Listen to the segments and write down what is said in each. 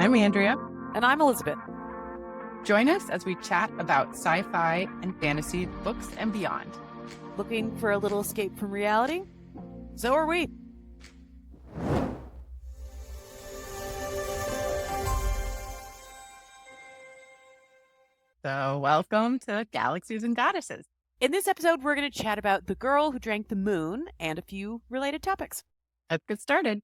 I'm Andrea. And I'm Elizabeth. Join us as we chat about sci-fi and fantasy books and beyond. Looking for a little escape from reality? So are we. So welcome to Galaxies and Goddesses. In this episode, we're going to chat about The Girl Who Drank the Moon and a few related topics. Let's get started.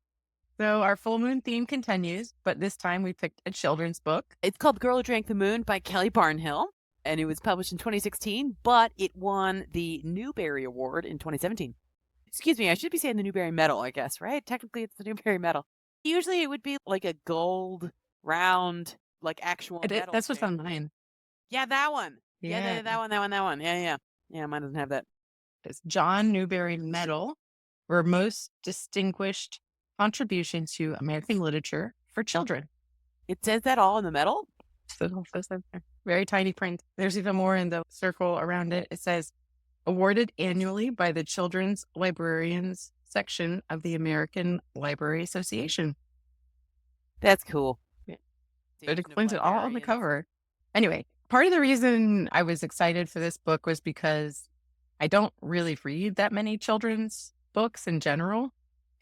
So our full moon theme continues, but this time we picked a children's book. It's called The Girl Who Drank the Moon by Kelly Barnhill, and it was published in 2016, but it won the Newbery Award in 2017. Excuse me, I should be saying the Newbery Medal, I guess, right? Technically, it's the Newbery Medal. Usually it would be like a gold, round, like actual medal. That's what's on mine. Yeah, that one. Yeah, that one. Yeah. Yeah, mine doesn't have that. It's John Newbery Medal for most distinguished contribution to American literature for children. It says that all in the medal? So very tiny print. There's even more in the circle around it. It says, awarded annually by the Children's Librarians section of the American Library Association. That's cool. Yeah. It explains it all on the cover. Anyway, part of the reason I was excited for this book was because I don't really read that many children's books in general.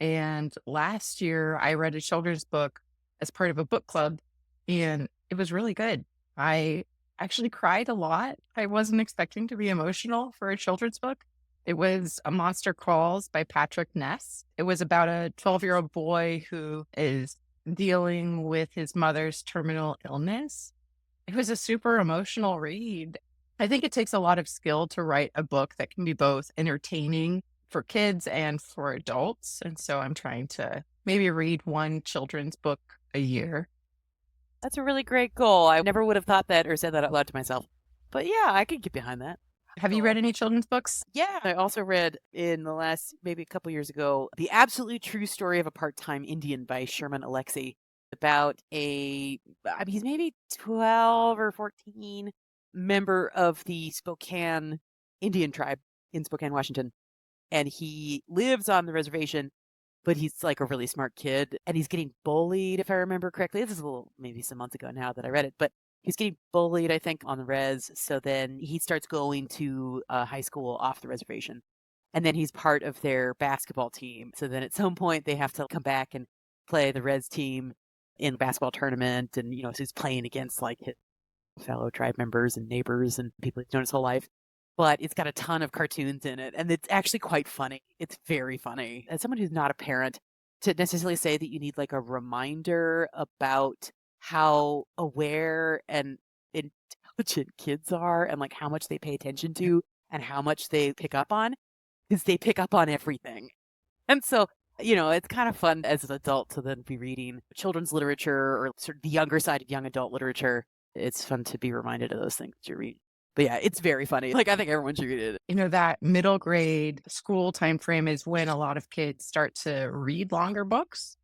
And last year I read a children's book as part of a book club, and it was really good. I actually cried a lot. I wasn't expecting to be emotional for a children's book. It was A Monster Crawls by Patrick Ness. It was about a 12-year-old boy who is dealing with his mother's terminal illness. It was a super emotional read. I think it takes a lot of skill to write a book that can be both entertaining for kids and for adults. And so I'm trying to maybe read one children's book a year. That's a really great goal. I never would have thought that or said that out loud to myself. But yeah, I could get behind that. Have you read any children's books? Yeah. I also read in the last, maybe a couple years ago, The Absolutely True Story of a Part-Time Indian by Sherman Alexie, about he's maybe 12 or 14, member of the Spokane Indian tribe in Spokane, Washington. And he lives on the reservation, but he's like a really smart kid, and he's getting bullied, if I remember correctly. This is maybe some months ago now that I read it, but he's getting bullied, I think, on the res. So then he starts going to high school off the reservation, and then he's part of their basketball team. So then at some point they have to come back and play the res team in a basketball tournament, and so he's playing against like his fellow tribe members and neighbors and people he's known his whole life. But it's got a ton of cartoons in it, and it's actually quite funny. It's very funny. As someone who's not a parent, to necessarily say that you need like a reminder about how aware and intelligent kids are, and like how much they pay attention to and how much they pick up on, because they pick up on everything. And so, it's kind of fun as an adult to then be reading children's literature or sort of the younger side of young adult literature. It's fun to be reminded of those things you read. But yeah, it's very funny. Like, I think everyone should read it. That middle grade school time frame is when a lot of kids start to read longer books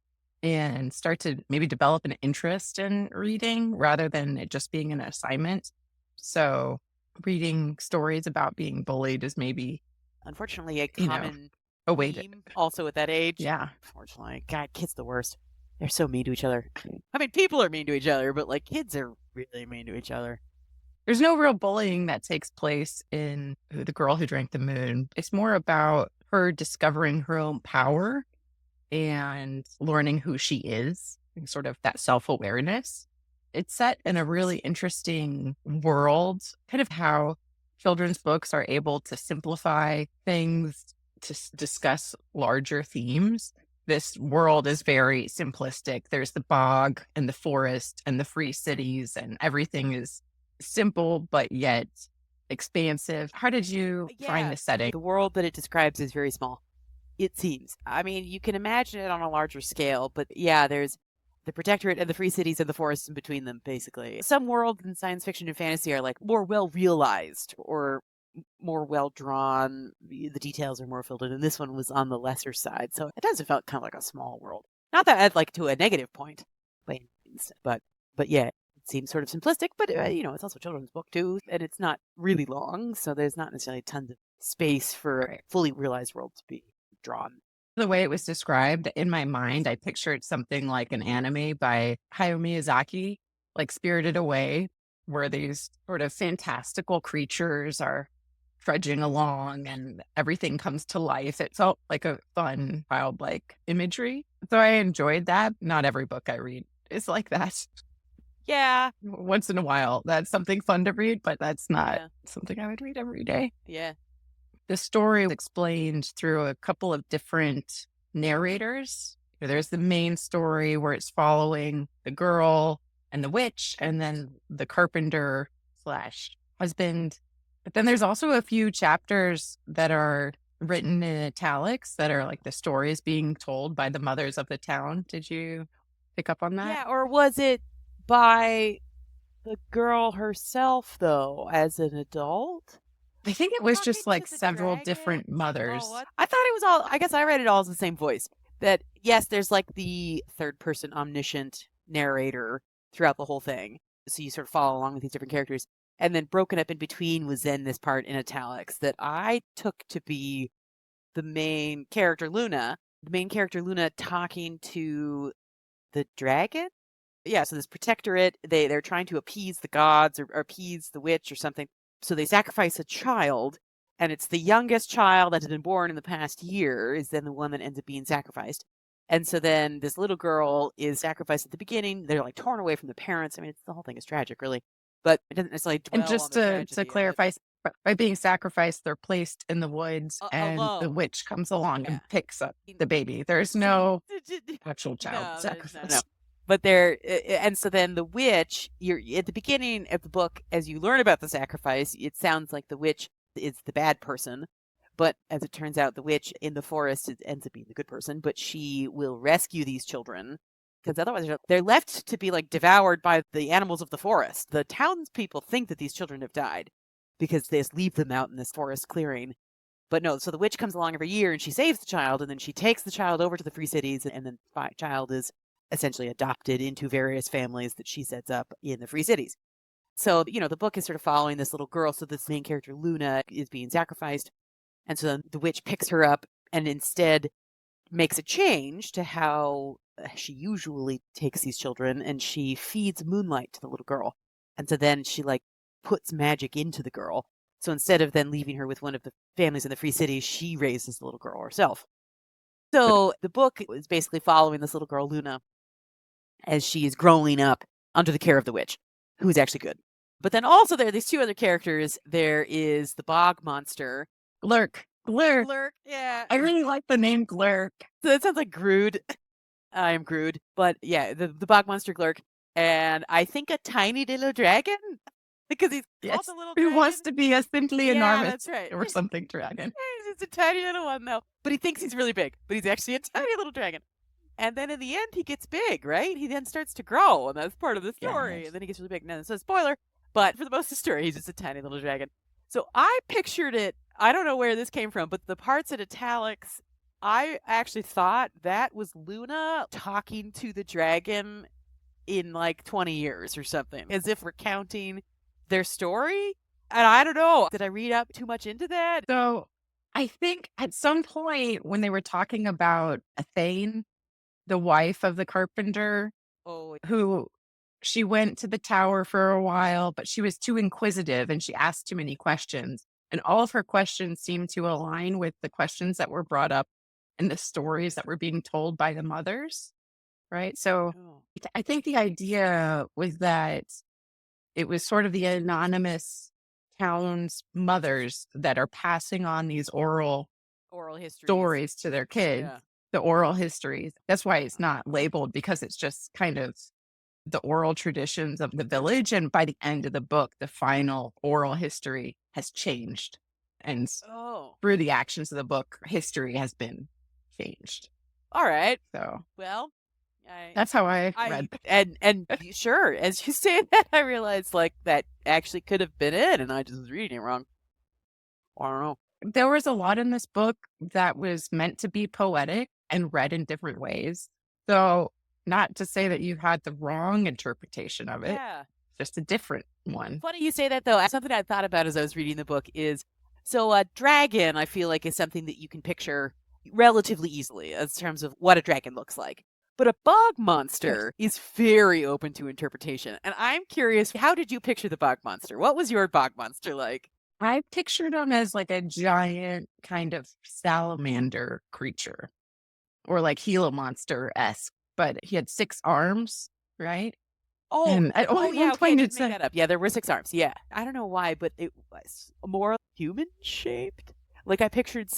and start to maybe develop an interest in reading rather than it just being an assignment. So reading stories about being bullied is maybe, unfortunately, a common theme also at that age. Yeah. Unfortunately. God, kids the worst. They're so mean to each other. I mean, people are mean to each other, but like kids are really mean to each other. There's no real bullying that takes place in The Girl Who Drank the Moon. It's more about her discovering her own power and learning who she is, and sort of that self-awareness. It's set in a really interesting world, kind of how children's books are able to simplify things to discuss larger themes. This world is very simplistic. There's the bog and the forest and the free cities, and everything is simple but yet expansive. How did you find the setting? The world that it describes is very small, it seems. I mean, you can imagine it on a larger scale, but yeah, there's the protectorate and the free cities and the forests in between them, basically. Some worlds in science fiction and fantasy are like more well realized or more well drawn. The details are more filled in, and this one was on the lesser side, so it does felt kind of like a small world. Not that I'd like to a negative point, but yeah. Seems sort of simplistic, but it's also a children's book too, and it's not really long, so there's not necessarily tons of space for a fully realized world to be drawn. The way it was described in my mind, I pictured something like an anime by Hayao Miyazaki, like Spirited Away, where these sort of fantastical creatures are trudging along and everything comes to life. It felt like a fun, childlike imagery. So I enjoyed that. Not every book I read is like that. Yeah. Once in a while, that's something fun to read, but that's not Yeah. something I would read every day. Yeah. The story explained through a couple of different narrators. There's the main story where it's following the girl and the witch, and then the carpenter slash husband. But then there's also a few chapters that are written in italics that are like the stories being told by the mothers of the town. Did you pick up on that? Yeah. Or was it by the girl herself, though, as an adult? I think it was Talking just to like the several dragon? different Oh, mothers. what? I thought it was all, I guess I read it all as the same voice. That, yes, there's like the third person omniscient narrator throughout the whole thing. So you sort of follow along with these different characters. And then broken up in between was then this part in italics that I took to be the main character, Luna. The main character, Luna, talking to the dragon? Yeah, so this protectorate, they're trying to appease the gods or appease the witch or something. So they sacrifice a child, and it's the youngest child that has been born in the past year is then the one that ends up being sacrificed. And so then this little girl is sacrificed at the beginning. They're like torn away from the parents. I mean, the whole thing is tragic, really, but it doesn't necessarily And dwell on just the to tragedy of it. clarify, by being sacrificed, they're placed in the woods, and the Alone. witch comes along Yeah. and picks up the baby. There's no actual child No, there's no. sacrifice. But there, and so then the witch, you're at the beginning of the book, as you learn about the sacrifice, it sounds like the witch is the bad person. But as it turns out, the witch in the forest ends up being the good person, but she will rescue these children because otherwise they're left to be like devoured by the animals of the forest. The townspeople think that these children have died because they just leave them out in this forest clearing. But no, so the witch comes along every year and she saves the child, and then she takes the child over to the Free Cities, and then the child is essentially adopted into various families that she sets up in the Free Cities. So, the book is sort of following this little girl. So this main character, Luna, is being sacrificed. And so then the witch picks her up and instead makes a change to how she usually takes these children, and she feeds moonlight to the little girl. And so then she like puts magic into the girl. So instead of then leaving her with one of the families in the Free Cities, she raises the little girl herself. So the book is basically following this little girl, Luna, as she is growing up under the care of the witch, who is actually good. But then also there are these two other characters. There is the bog monster. Glurk. Glurk. Glurk, yeah. I really like the name Glurk. So that sounds like Grood. I am Grood. But yeah, the bog monster Glurk. And I think a tiny little dragon? Because he's called Yes. a little Who dragon. wants to be a simply Yeah, enormous that's right. or something dragon? He's a tiny little one, though. But he thinks he's really big. But he's actually a tiny little dragon. And then in the end, he gets big, right? He then starts to grow, and that's part of the story. Yes. And then he gets really big. No, so spoiler, but for the most of the story, he's just a tiny little dragon. So I pictured it. I don't know where this came from, but the parts in italics, I actually thought that was Luna talking to the dragon in like 20 years or something, as if recounting their story. And I don't know. Did I read up too much into that? So I think at some point when they were talking about Athane, the wife of the carpenter, Oh, who she went to the tower for a while, but she was too inquisitive and she asked too many questions. And all of her questions seemed to align with the questions that were brought up in the stories that were being told by the mothers. Right. So oh. I think the idea was that it was sort of the anonymous town's mothers that are passing on these oral Oral histories. stories to their kids, Yeah. the oral histories. That's why it's not labeled, because it's just kind of the oral traditions of the village. And by the end of the book, the final oral history has changed. And Oh. through the actions of the book, history has been changed. All right. So Well, that's how I read. and sure, as you say that, I realized like that actually could have been it, and I just was reading it wrong. I don't know. There was a lot in this book that was meant to be poetic and read in different ways. So, not to say that you had the wrong interpretation of it, Yeah. just a different one. Funny you say that though. Something I thought about as I was reading the book is so a dragon. I feel like is something that you can picture relatively easily in terms of what a dragon looks like. But a bog monster is very open to interpretation. And I'm curious, how did you picture the bog monster? What was your bog monster like? I pictured him as like a giant kind of salamander creature or like Gila monster-esque, but he had 6 arms, right? Oh, And at oh one yeah, okay, I point it didn't make said that up. Yeah, there were 6 arms. Yeah. I don't know why, but it was more human shaped. Like I pictured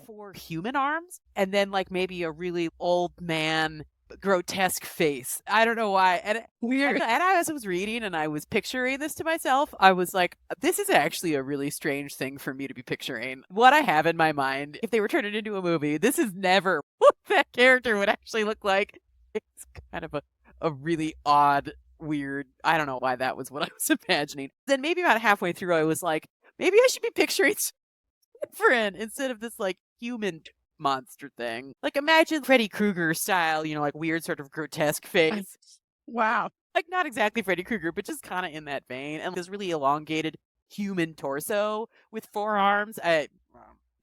4 human arms and then like maybe a really old man grotesque face. I don't know why. weird. And as I was reading and I was picturing this to myself, I was like, this is actually a really strange thing for me to be picturing. What I have in my mind, if they were turned it into a movie, this is never what that character would actually look like. It's kind of a really odd, weird, I don't know why that was what I was imagining. Then maybe about halfway through, I was like, maybe I should be picturing different instead of this like human monster thing. Like imagine Freddy Krueger style, like weird sort of grotesque face. Wow. Like not exactly Freddy Krueger, but just kind of in that vein. And this really elongated human torso with 4 arms.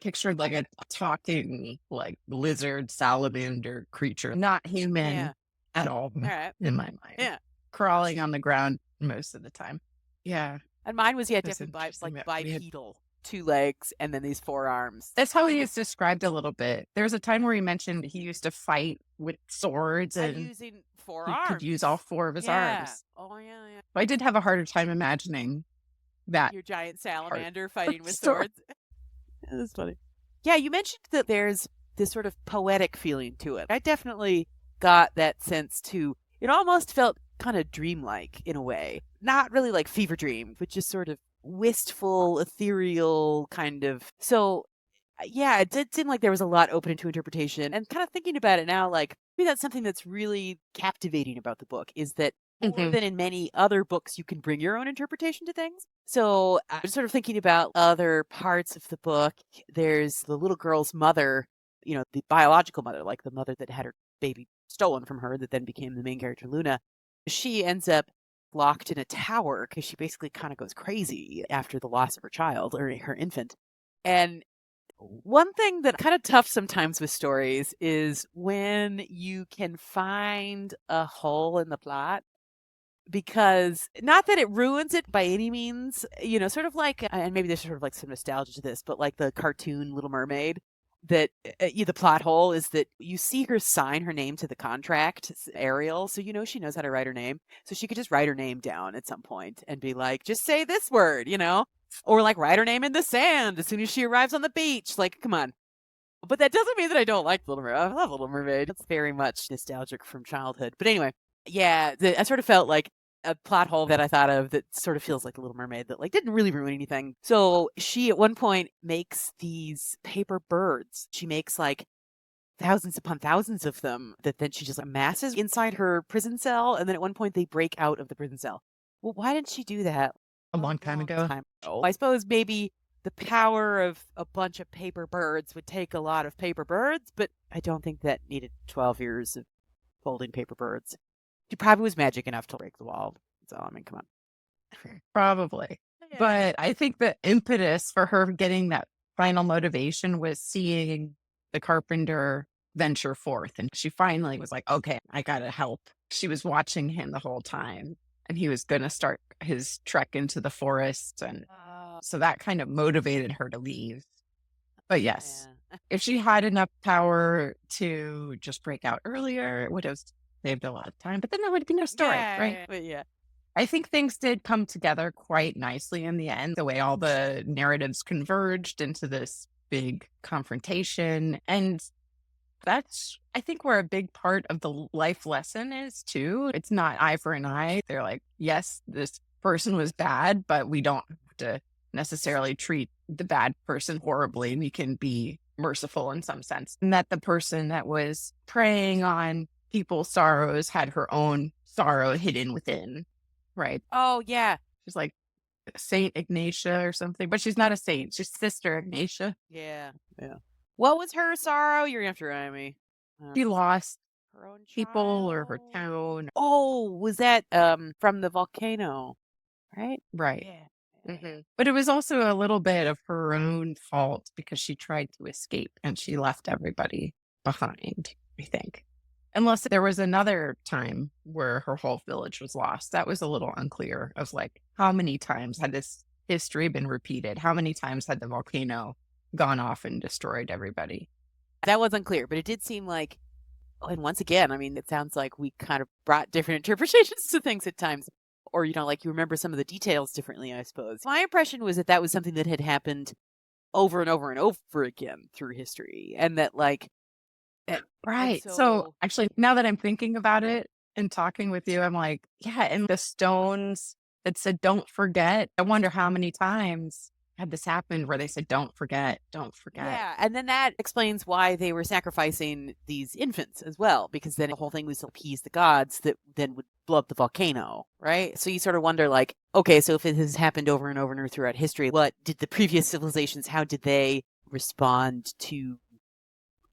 Pictured like a talking like lizard salamander creature, not human Yeah. at all All right. in my mind. Yeah. Crawling on the ground most of the time. Yeah. And mine was It's definitely interesting like that we had bipedal, 2 legs, and then these 4 arms. that's how he is described a little bit. There was a time where he mentioned he used to fight with swords and Using four he could arms. use all 4 of his Yeah. arms. Oh yeah, yeah. I did have a harder time imagining that Your giant part salamander of fighting the with story. swords. That's funny. Yeah, you mentioned that there's this sort of poetic feeling to it. I definitely got that sense too. It almost felt kind of dreamlike in a way. Not really like fever dream, but just sort of wistful, ethereal kind of. So, yeah, it did seem like there was a lot open to interpretation. And kind of thinking about it now, like maybe that's something that's really captivating about the book is that more Mhm. than in many other books, you can bring your own interpretation to things. So I'm sort of thinking about other parts of the book. There's the little girl's mother, the biological mother, like the mother that had her baby stolen from her, that then became the main character, Luna. She ends up locked in a tower because she basically kind of goes crazy after the loss of her child or her infant. And one thing that kind of tough sometimes with stories is when you can find a hole in the plot because not that it ruins it by any means, sort of like, and maybe there's sort of like some nostalgia to this, but like the cartoon Little Mermaid, that the plot hole is that you see her sign her name to the contract, Ariel, so she knows how to write her name, so she could just write her name down at some point and be like, just say this word, or like write her name in the sand as soon as she arrives on the beach. Like, come on. But that doesn't mean that I don't like Little Mermaid. I love Little Mermaid. It's very much nostalgic from childhood. But anyway, yeah, I sort of felt like a plot hole that I thought of that sort of feels like a Little Mermaid that like didn't really ruin anything. So she at one point makes these paper birds. She makes like thousands upon thousands of them that then she just amasses inside her prison cell. And then at one point they break out of the prison cell. Well, why didn't she do that A a long time long ago. time ago? I suppose maybe the power of a bunch of paper birds would take a lot of paper birds, but I don't think that needed 12 years of holding paper birds. She probably was magic enough to break the wall. So, I mean, come on. Probably. Yeah. But I think the impetus for her getting that final motivation was seeing the carpenter venture forth. And she finally was like, okay, I got to help. She was watching him the whole time and he was going to start his trek into the forest. And so that kind of motivated her to leave. But yes, Yeah. if she had enough power to just break out earlier, it would have saved a lot of time. But then there would be no story, right? Yeah. But yeah. I think things did come together quite nicely in the end, the way all the narratives converged into this big confrontation. And that's, I think, where a big part of the life lesson is too. It's not eye for an eye. They're like, yes, this person was bad, but we don't have to necessarily treat the bad person horribly. We can be merciful in some sense. And that the person that was preying on people's sorrows had her own sorrow hidden within. Right. Oh, yeah. She's like Saint Ignatia or something, but she's not a saint. She's Sister Ignatia. Yeah. Yeah. What was her sorrow? You're going to have to remind me. She lost Her own people or her child. town. Oh, was that from the volcano? Right? Right. Yeah. But it was also a little bit of her own fault because she tried to escape and she left everybody behind, I think. Unless there was another time where her whole village was lost. That was a little unclear of like how many times had this history been repeated? How many times had the volcano gone off and destroyed everybody? That was unclear, but it did seem like, oh, and once again, I mean, it sounds like we kind of brought different interpretations to things at times. Or, like you remember some of the details differently, I suppose. My impression was that that was something that had happened over and over and over again through history. And that, like, and Right. So so, actually, now that I'm thinking about it and talking with you, I'm like, yeah, and the stones that said, don't forget. I wonder how many times had this happened where they said, don't forget, don't forget. yeah. And then that explains why they were sacrificing these infants as well, because then the whole thing was to appease the gods that then would blow up the volcano, right? So you sort of wonder, like, okay, so if it has happened over and over and over throughout history, what did the previous civilizations, how did they respond to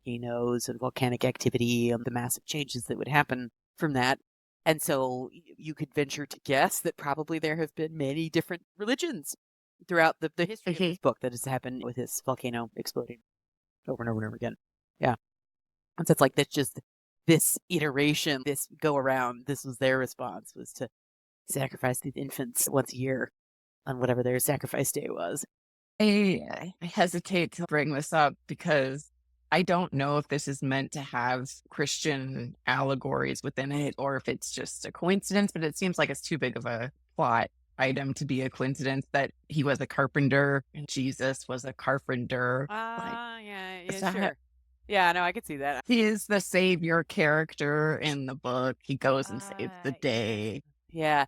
volcanoes and volcanic activity and the massive changes that would happen from that? And so you could venture to guess that probably there have been many different religions throughout the history of Mhm. this book that has happened with this volcano exploding over and over and over again. Yeah. And so it's like that's just this iteration, this go around, this was their response, was to sacrifice these infants once a year on whatever their sacrifice day was. I hesitate to bring this up because I don't know if this is meant to have Christian allegories within it or if it's just a coincidence, but it seems like it's too big of a plot item to be a coincidence that he was a carpenter and Jesus was a carpenter. Like, Yeah, is yeah, that sure. Yeah, no, I could see that. he is the savior character in the book. He goes and saves the Yeah. day. Yeah.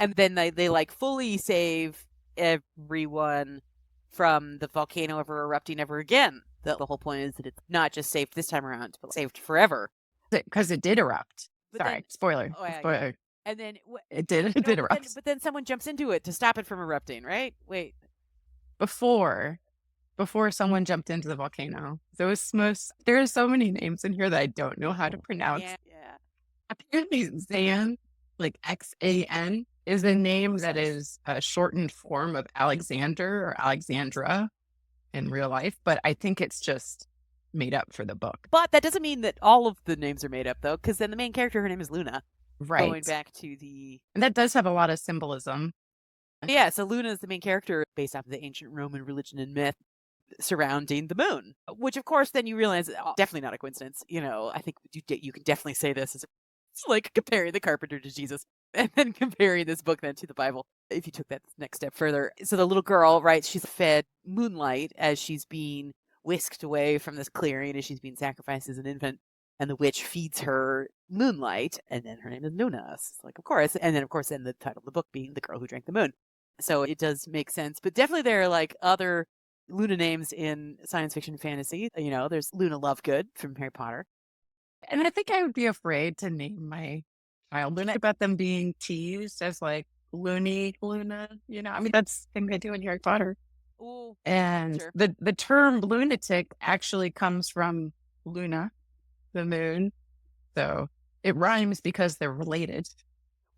And then they like fully save everyone from the volcano ever erupting ever again. The whole point is that it's not just saved this time around, but saved forever. Because it did erupt. But then, Sorry, spoiler. oh yeah, yeah. Spoiler. And then It did. It no, did but then erupt. someone jumps into it to stop it from erupting, right? Wait. Before before someone jumped into the volcano. There are so many names in here that I don't know how to pronounce. Yeah, yeah. Apparently Zan, like Xan, is a name that is a shortened form of Alexander or Alexandra in real life, but I think it's just made up for the book. But that doesn't mean that all of the names are made up though, because then the main character, her name is Luna. Going Right. back to the And that does have a lot of symbolism. yeah, so Luna is the main character based off of the ancient Roman religion and myth surrounding the moon, which of course then you realize definitely not a coincidence. I think you can definitely say this as it's like comparing the carpenter to Jesus and then comparing this book then to the Bible. If you took that next step further, so the little girl, right? She's fed moonlight as she's being whisked away from this clearing as she's being sacrificed as an infant, and the witch feeds her moonlight, and then her name is Luna. So it's like, of course, and then of course, then the title of the book being "The Girl Who Drank the Moon." So it does make sense, but definitely there are like other Luna names in science fiction fantasy. There's Luna Lovegood from Harry Potter. And I think I would be afraid to name my child Luna about them being teased as like loony Luna, I mean, that's the thing they do in Harry Potter. Oh, And sure. the term lunatic actually comes from Luna, the moon. So it rhymes because they're related.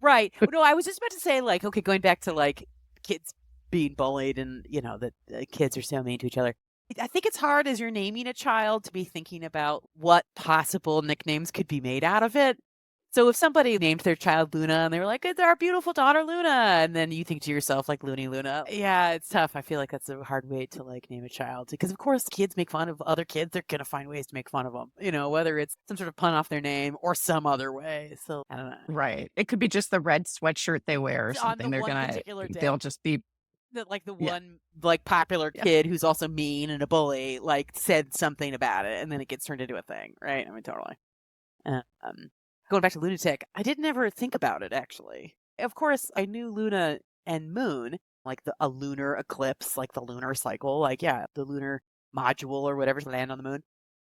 Right. No, I was just about to say, like, okay, going back to like kids being bullied and, that kids are so mean to each other. I think it's hard as you're naming a child to be thinking about what possible nicknames could be made out of it. So if somebody named their child Luna and they were like, it's our beautiful daughter Luna, and then you think to yourself like Looney Luna, yeah, it's tough. I feel like that's a hard way to like name a child because of course kids make fun of other kids. They're gonna find ways to make fun of them, whether it's some sort of pun off their name or some other way. So I don't know. Right. It could be just the red sweatshirt they wear or On the something. one particular day. They'll just be, That like the yeah, one like popular yeah. kid who's also mean and a bully like said something about it and then it gets turned into a thing, right? I mean, totally. Um, Going back to lunatic, I didn't ever think about it actually. Of course, I knew Luna and Moon, like a lunar eclipse, like the lunar cycle, like yeah, the lunar module or whatever to land on the moon.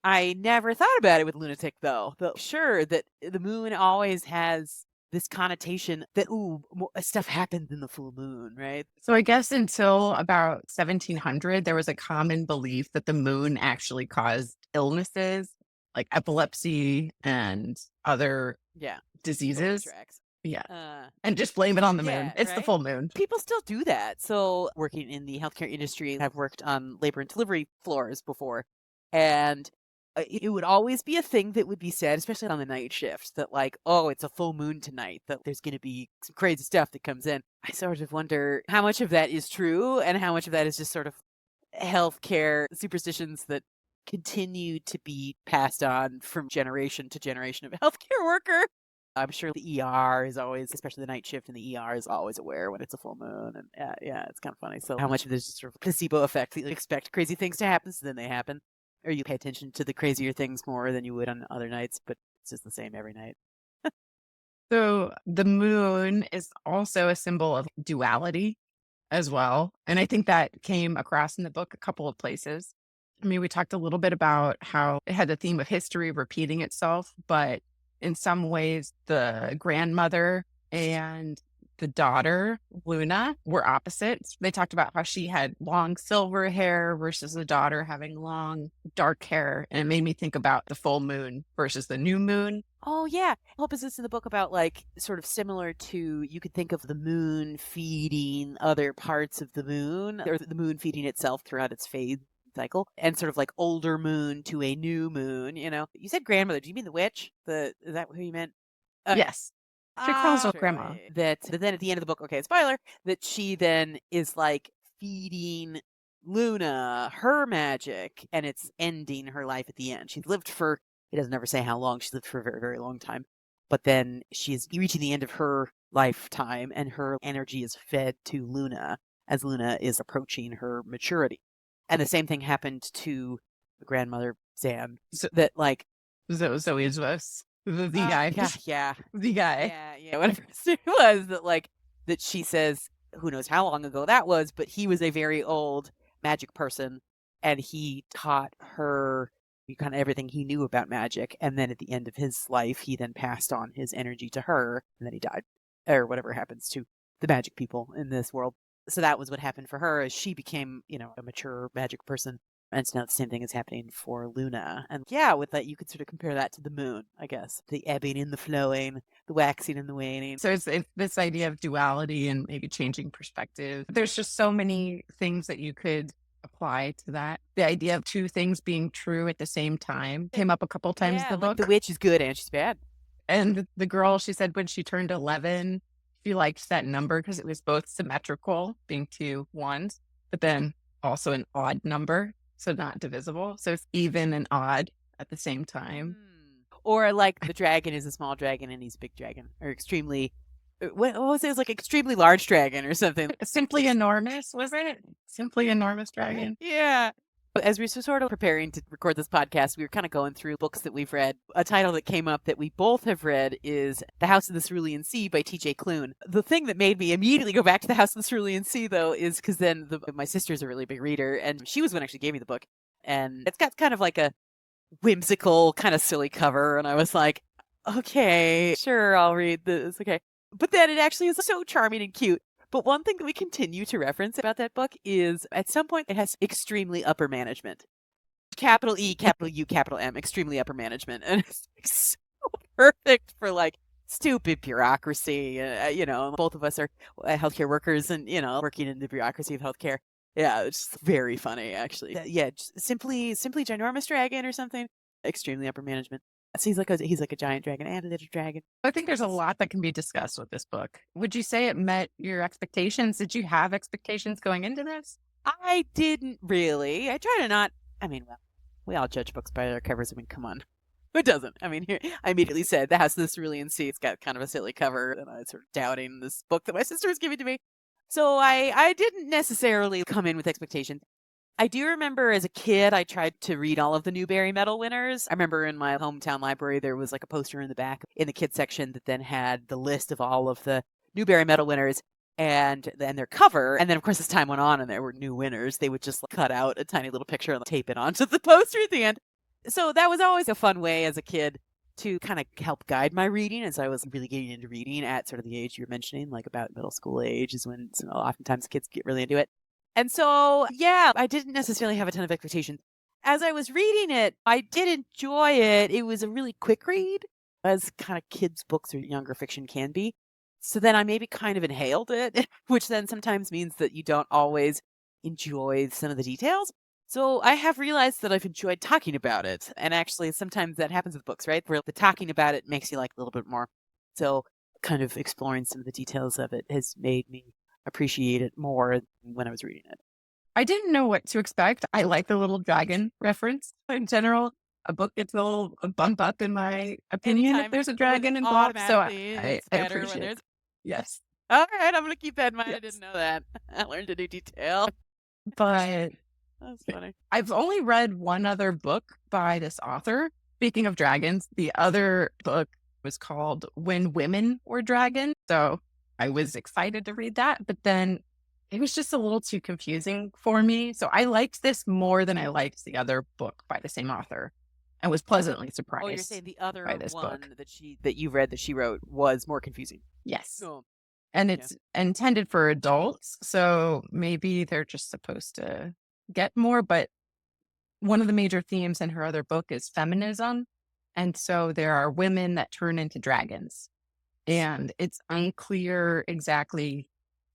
I never thought about it with lunatic though. But sure that the moon always has this connotation that stuff happens in the full moon, right? So I guess until about 1700, there was a common belief that the moon actually caused illnesses like epilepsy and other Yeah, totally diseases. tracks. Yeah. Uh, And just blame it on the moon. yeah, It's the right? full moon. People still do that. So working in the healthcare industry, I've worked on labor and delivery floors before. And it would always be a thing that would be said, especially on the night shift, that like, oh, it's a full moon tonight, that there's going to be some crazy stuff that comes in. I sort of wonder how much of that is true and how much of that is just sort of healthcare superstitions that continue to be passed on from generation to generation of a healthcare worker. I'm sure the ER is always, especially the night shift in the ER, is always aware when it's a full moon. And yeah, it's kind of funny. So how much of this is sort of placebo effect that you expect crazy things to happen, so then they happen, or you pay attention to the crazier things more than you would on other nights, but it's just the same every night. So the moon is also a symbol of duality as well. And I think that came across in the book a couple of places. I mean, we talked a little bit about how it had the theme of history repeating itself, but in some ways, the grandmother and the daughter, Luna, were opposites. They talked about how she had long silver hair versus the daughter having long dark hair. And it made me think about the full moon versus the new moon. Oh, yeah. Opposites in the book about like sort of similar to, you could think of the moon feeding other parts of the moon, or the moon feeding itself throughout its phase cycle, and sort of like older moon to a new moon. You said grandmother. Do you mean the witch? Is that who you meant? Okay. Yes. She calls her grandma. Right. But then at the end of the book, okay, spoiler, that she then is like feeding Luna her magic, and it's ending her life at the end. She's lived for, it doesn't ever say how long, she's lived for a very, very long time. But then she's reaching the end of her lifetime, and her energy is fed to Luna as Luna is approaching her maturity. And the same thing happened to the grandmother, Zan, So, that like, Zoe is the guy. yeah, The guy. yeah, whatever it was that like that she says, who knows how long ago that was, but he was a very old magic person, and he taught her kind of everything he knew about magic, and then at the end of his life he then passed on his energy to her, and then he died, or whatever happens to the magic people in this world. So that was what happened for her, as she became, a mature magic person. And so now the same thing is happening for Luna. And yeah, with that, you could sort of compare that to the moon, I guess. The ebbing and the flowing, the waxing and the waning. So it's this idea of duality and maybe changing perspective. There's just so many things that you could apply to that. The idea of two things being true at the same time came up a couple times in the like book. the witch is good and she's bad. And the girl, she said when she turned 11, she liked that number because it was both symmetrical, being two ones, but then also an odd number. So not divisible. So it's even and odd at the same time. Or like the dragon is a small dragon and he's a big dragon. Or extremely, what was it? It was like extremely large dragon or something. Simply enormous, was it? Simply enormous dragon. Yeah. As we were sort of preparing to record this podcast, we were kind of going through books that we've read. A title that came up that we both have read is The House of the Cerulean Sea by T.J. Klune. The thing that made me immediately go back to The House of the Cerulean Sea, though, is because then my sister's a really big reader, and she was the one who actually gave me the book. And it's got kind of like a whimsical, kind of silly cover, and I was like, okay, sure, I'll read this, okay. But then it actually is so charming and cute. But one thing that we continue to reference about that book is at some point it has extremely upper management. Capital E, capital U, capital M, extremely upper management. And it's so perfect for like stupid bureaucracy. Both of us are healthcare workers and, working in the bureaucracy of healthcare. Yeah, it's very funny, actually. Yeah, simply ginormous dragon or something. Extremely upper management. So he's like a giant dragon and a little dragon. I think there's a lot that can be discussed with this book. Would you say it met your expectations? Did you have expectations going into this? I didn't really. I try to not. I mean, well, we all judge books by their covers. I mean, come on. Who doesn't? I mean, here, I immediately said, The House of the Cerulean Sea. It's got kind of a silly cover, and I was sort of doubting this book that my sister was giving to me. So I didn't necessarily come in with expectations. I do remember as a kid, I tried to read all of the Newbery Medal winners. I remember in my hometown library, there was like a poster in the back in the kids section that then had the list of all of the Newbery Medal winners and then their cover. And then, of course, as time went on and there were new winners, they would just cut out a tiny little picture and tape it onto the poster at the end. So that was always a fun way as a kid to kind of help guide my reading as I was really getting into reading at sort of the age you were mentioning, like about middle school age is when oftentimes kids get really into it. And so, yeah, I didn't necessarily have a ton of expectations. As I was reading it, I did enjoy it. It was a really quick read, as kind of kids' books or younger fiction can be. So then I maybe kind of inhaled it, which then sometimes means that you don't always enjoy some of the details. So I have realized that I've enjoyed talking about it. And actually, sometimes that happens with books, right? Where the talking about it makes you like a little bit more. So kind of exploring some of the details of it has made me appreciate it more when I was reading it. I didn't know what to expect. I like the little dragon reference in general. A book gets a little a bump up in my opinion if Anytime there's a with dragon involved. So automatically, it's I better when appreciate there's. it. Yes. All right, I'm gonna keep that in mind. I didn't Yes. know that. I learned a new detail. But That's funny. I've only read one other book by this author. Speaking of dragons, the other book was called When Women Were Dragons. So I was excited to read that, but then it was just a little too confusing for me. So I liked this more than I liked the other book by the same author and was pleasantly Oh, you're surprised saying the by other this book. one that you read that she wrote was more confusing. Yes. No. And Okay. it's intended for adults. So maybe they're just supposed to get more, but one of the major themes in her other book is feminism. And so there are women that turn into dragons. And it's unclear exactly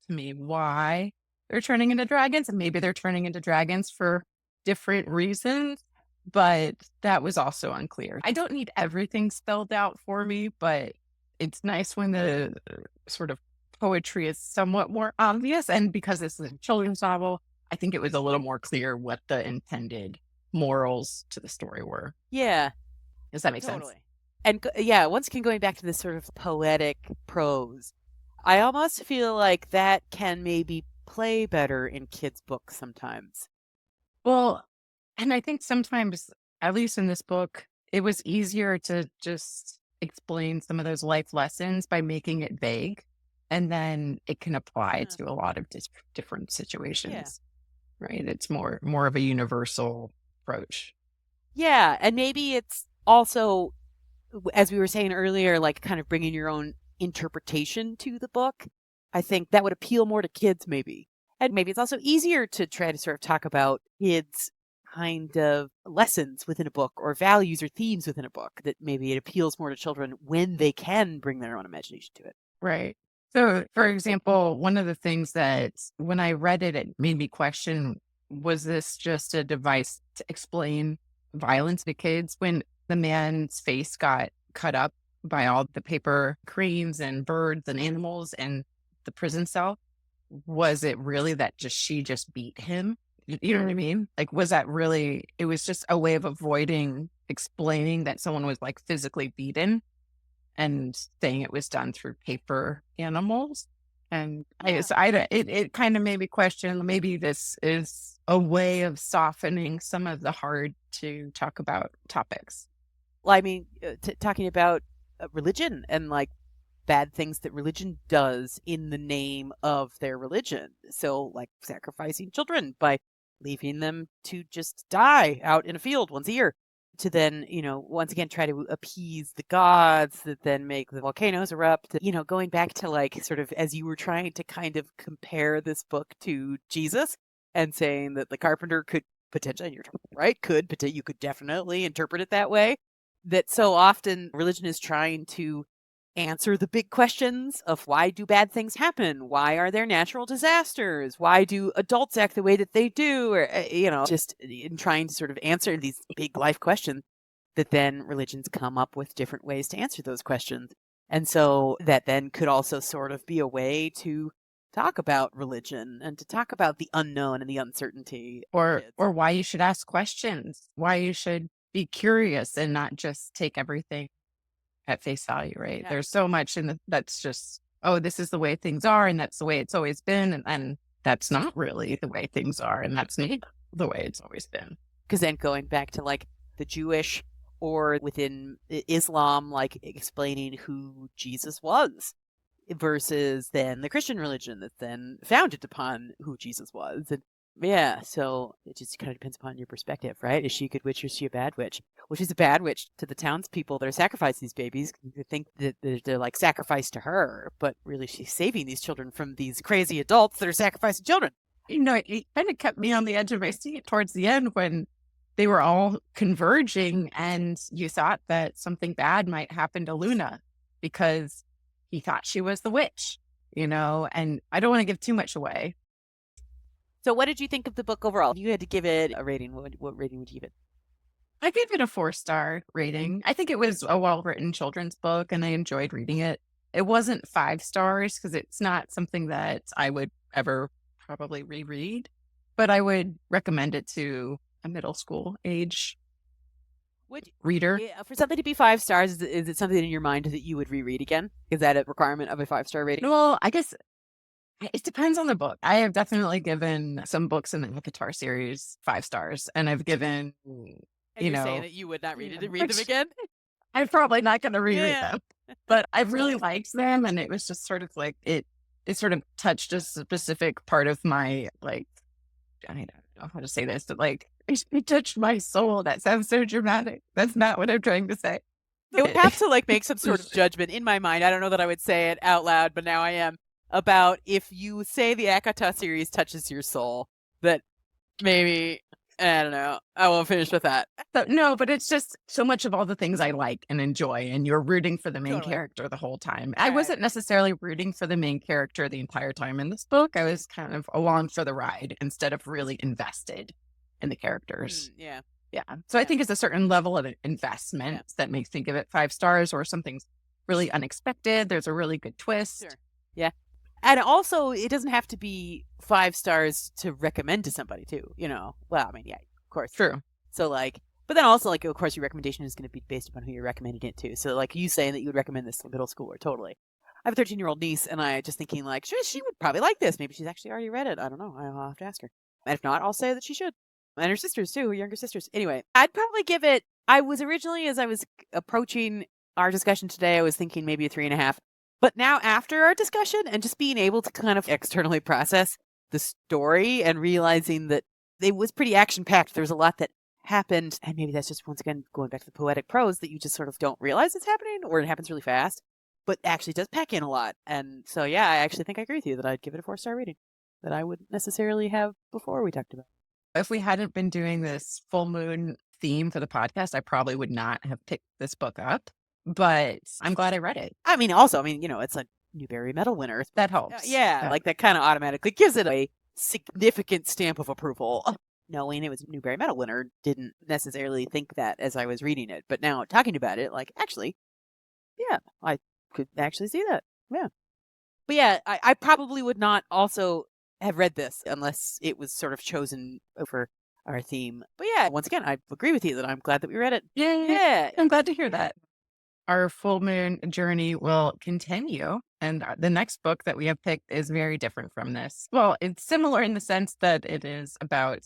to me why they're turning into dragons. And maybe they're turning into dragons for different reasons. But that was also unclear. I don't need everything spelled out for me, but it's nice when the sort of poetry is somewhat more obvious. And because this is a children's novel, I think it was a little more clear what the intended morals to the story were. Yeah, Does that make sense? totally. And yeah, once again, going back to this sort of poetic prose, I almost feel like that can maybe play better in kids' books sometimes. Well, and I think sometimes, at least in this book, it was easier to just explain some of those life lessons by making it vague. And then it can apply Huh. to a lot of different Yeah. situations, right? It's more of a universal approach. Yeah, and maybe it's also, as we were saying earlier, like kind of bringing your own interpretation to the book. I think that would appeal more to kids, maybe. And maybe it's also easier to try to sort of talk about kids' kind of lessons within a book or values or themes within a book that maybe it appeals more to children when they can bring their own imagination to it. Right. So, for example, one of the things that when I read it, it made me question, was this just a device to explain violence to kids? When the man's face got cut up by all the paper cranes and birds and animals in the prison cell, was it really that she just beat him? You know what I mean? Like, was that really, it was just a way of avoiding explaining that someone was like physically beaten and saying it was done through paper animals. And Yeah. it kind of made me question, maybe this is a way of softening some of the hard to talk about topics. Well, I mean, talking about religion and like bad things that religion does in the name of their religion. So, like sacrificing children by leaving them to just die out in a field once a year to then, once again try to appease the gods that then make the volcanoes erupt. Going back to like sort of as you were trying to kind of compare this book to Jesus and saying that the carpenter could potentially, and you're right, you could definitely interpret it that way. That so often religion is trying to answer the big questions of why do bad things happen? Why are there natural disasters? Why do adults act the way that they do? Or, just in trying to sort of answer these big life questions that then religions come up with different ways to answer those questions. And so that then could also sort of be a way to talk about religion and to talk about the unknown and the uncertainty for kids. Or why you should ask questions, why you should be curious and not just take everything at face value, right? Yeah. There's so much in that's just, oh, this is the way things are, and that's the way it's always been. And that's not really the way things are, and that's not the way it's always been. Because then going back to like the Jewish or within Islam, like explaining who Jesus was versus then the Christian religion that then founded upon who Jesus was. And yeah, so it just kind of depends upon your perspective, right? Is she a good witch or is she a bad witch? Well, she's a bad witch to the townspeople that are sacrificing these babies. They think that they're like sacrificed to her, but really she's saving these children from these crazy adults that are sacrificing children. It kind of kept me on the edge of my seat towards the end when they were all converging and you thought that something bad might happen to Luna because he thought she was the witch, and I don't want to give too much away. So what did you think of the book overall? If you had to give it a rating, what rating would you give it? I gave it a 4-star rating. I think it was a well-written children's book, and I enjoyed reading it. It wasn't 5 stars because it's not something that I would ever probably reread, but I would recommend it to a middle school age reader. For something to be 5 stars, is it something in your mind that you would reread again? Is that a requirement of a 5-star rating? Well, I guess it depends on the book. I have definitely given some books in the Avatar series 5 stars, and I've given, And you're saying that you would not read them again? I'm probably not going to reread them, but I really liked them, and it was just sort of like it sort of touched a specific part of my, like, I don't know how to say this, but like it touched my soul. That sounds so dramatic. That's not what I'm trying to say. I would have to make some sort of judgment in my mind. I don't know that I would say it out loud, but now I am, about if you say the Akata series touches your soul, that maybe, I don't know. I won't finish with that. No, but it's just so much of all the things I like and enjoy, and you're rooting for the main character the whole time. I wasn't necessarily rooting for the main character the entire time in this book. I was kind of along for the ride instead of really invested in the characters. Yeah. So I think it's a certain level of investment that makes me give it 5 stars, or something's really unexpected. There's a really good twist. Sure. Yeah. And also, it doesn't have to be 5 stars to recommend to somebody, too, Well, I mean, yeah, of course. True. So, but then also, of course, your recommendation is going to be based upon who you're recommending it to. So, you saying that you would recommend this to a middle schooler, totally. I have a 13-year-old niece, and I just thinking, she would probably like this. Maybe she's actually already read it. I don't know. I'll have to ask her. And if not, I'll say that she should. And her sisters, too, her younger sisters. Anyway, I'd probably give it, I was originally, as I was approaching our discussion today, I was thinking maybe a 3.5. But now after our discussion and just being able to kind of externally process the story and realizing that it was pretty action-packed, there's a lot that happened. And maybe that's just, once again, going back to the poetic prose, that you just sort of don't realize it's happening, or it happens really fast, but actually does pack in a lot. And so, yeah, I actually think I agree with you that I'd give it a 4-star rating that I wouldn't necessarily have before we talked about it. If we hadn't been doing this full moon theme for the podcast, I probably would not have picked this book up. But I'm glad I read it. I mean, also, it's a Newbery Medal winner. That helps. Yeah, that kind of automatically gives it a significant stamp of approval. Knowing it was a Newbery Medal winner, didn't necessarily think that as I was reading it. But now talking about it, actually, yeah, I could actually see that. Yeah. But yeah, I probably would not also have read this unless it was sort of chosen over our theme. But yeah, once again, I agree with you that I'm glad that we read it. Yeah. I'm glad to hear that. Our full moon journey will continue, and the next book that we have picked is very different from this. Well, it's similar in the sense that it is about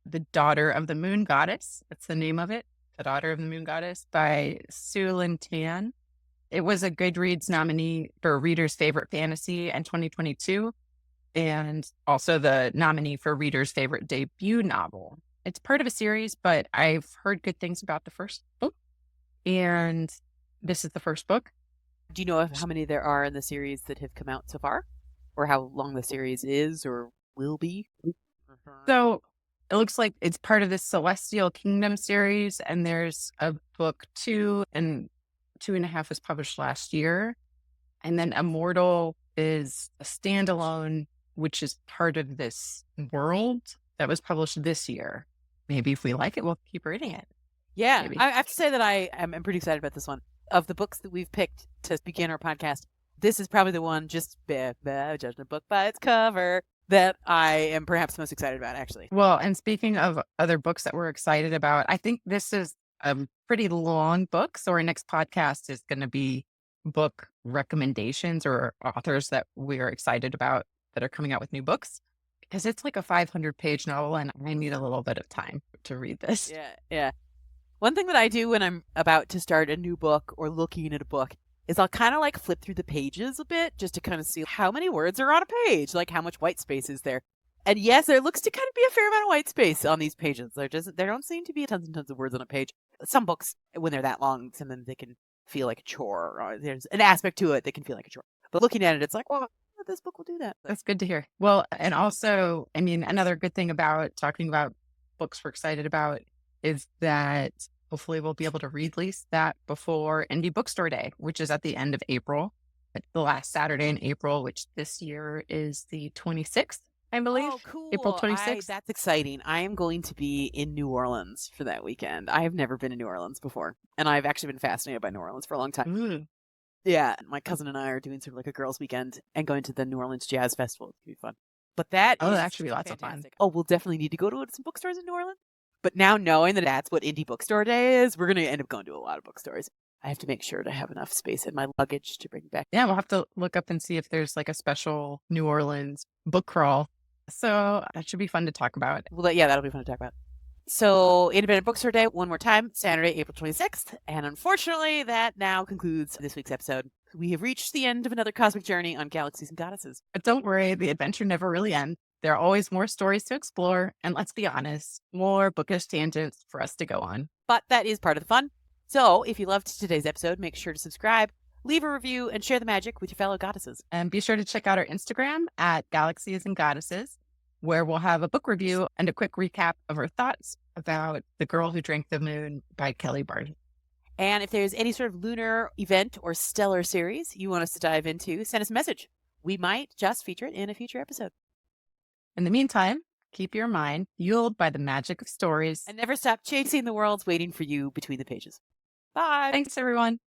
the daughter of the moon goddess. That's the name of it, The Daughter of the Moon Goddess by Sue Lin Tan. It was a Goodreads nominee for Reader's Favorite Fantasy in 2022, and also the nominee for Reader's Favorite Debut Novel. It's part of a series, but I've heard good things about the first book, and this is the first book. Do you know how many there are in the series that have come out so far? Or how long the series is or will be? So it looks like it's part of this Celestial Kingdom series, and there's a book 2, and 2.5 was published last year. And then Immortal is a standalone, which is part of this world that was published this year. Maybe if we like it, we'll keep reading it. Yeah, maybe. I have to say that I'm pretty excited about this one. Of the books that we've picked to begin our podcast, this is probably the one, just judging a book by its cover, that I am perhaps most excited about, actually. Well, and speaking of other books that we're excited about, I think this is a pretty long book. So our next podcast is going to be book recommendations or authors that we are excited about that are coming out with new books, because it's like a 500-page novel, and I need a little bit of time to read this. Yeah. One thing that I do when I'm about to start a new book or looking at a book is I'll kind of flip through the pages a bit just to kind of see how many words are on a page, how much white space is there. And yes, there looks to kind of be a fair amount of white space on these pages. There don't seem to be tons and tons of words on a page. Some books, when they're that long, sometimes they can feel like a chore. Or there's an aspect to it that can feel like a chore. But looking at it, it's well, this book will do that. That's good to hear. Well, and also, another good thing about talking about books we're excited about is that hopefully we'll be able to release that before Indie Bookstore Day, which is at the end of April. the last Saturday in April, which this year is the 26th, I believe. Oh, April cool. 26th. That's exciting. I am going to be in New Orleans for that weekend. I have never been to New Orleans before, and I've actually been fascinated by New Orleans for a long time. Ooh. Yeah, my cousin and I are doing sort of like a girls' weekend and going to the New Orleans Jazz Festival. It's gonna be fun. But that Oh, is that should be lots of fun. fantastic. Oh, we'll definitely need to go to some bookstores in New Orleans. But now knowing that that's what Indie Bookstore Day is, we're gonna end up going to a lot of bookstores. I have to make sure to have enough space in my luggage to bring back. Yeah, we'll have to look up and see if there's like a special New Orleans book crawl. So that should be fun to talk about. Well, yeah, that'll be fun to talk about. So, Independent Bookstore Day, one more time, Saturday, April 26th. And unfortunately, that now concludes this week's episode. We have reached the end of another cosmic journey on Galaxies and Goddesses. But don't worry, the adventure never really ends. There are always more stories to explore, and let's be honest, more bookish tangents for us to go on. But that is part of the fun. So, if you loved today's episode, make sure to subscribe, leave a review, and share the magic with your fellow goddesses. And be sure to check out our Instagram at Galaxies and Goddesses, where we'll have a book review and a quick recap of our thoughts about The Girl Who Drank the Moon by Kelly Barnhill. And if there's any sort of lunar event or stellar series you want us to dive into, send us a message. We might just feature it in a future episode. In the meantime, keep your mind fueled by the magic of stories. And never stop chasing the worlds waiting for you between the pages. Bye. Thanks, everyone.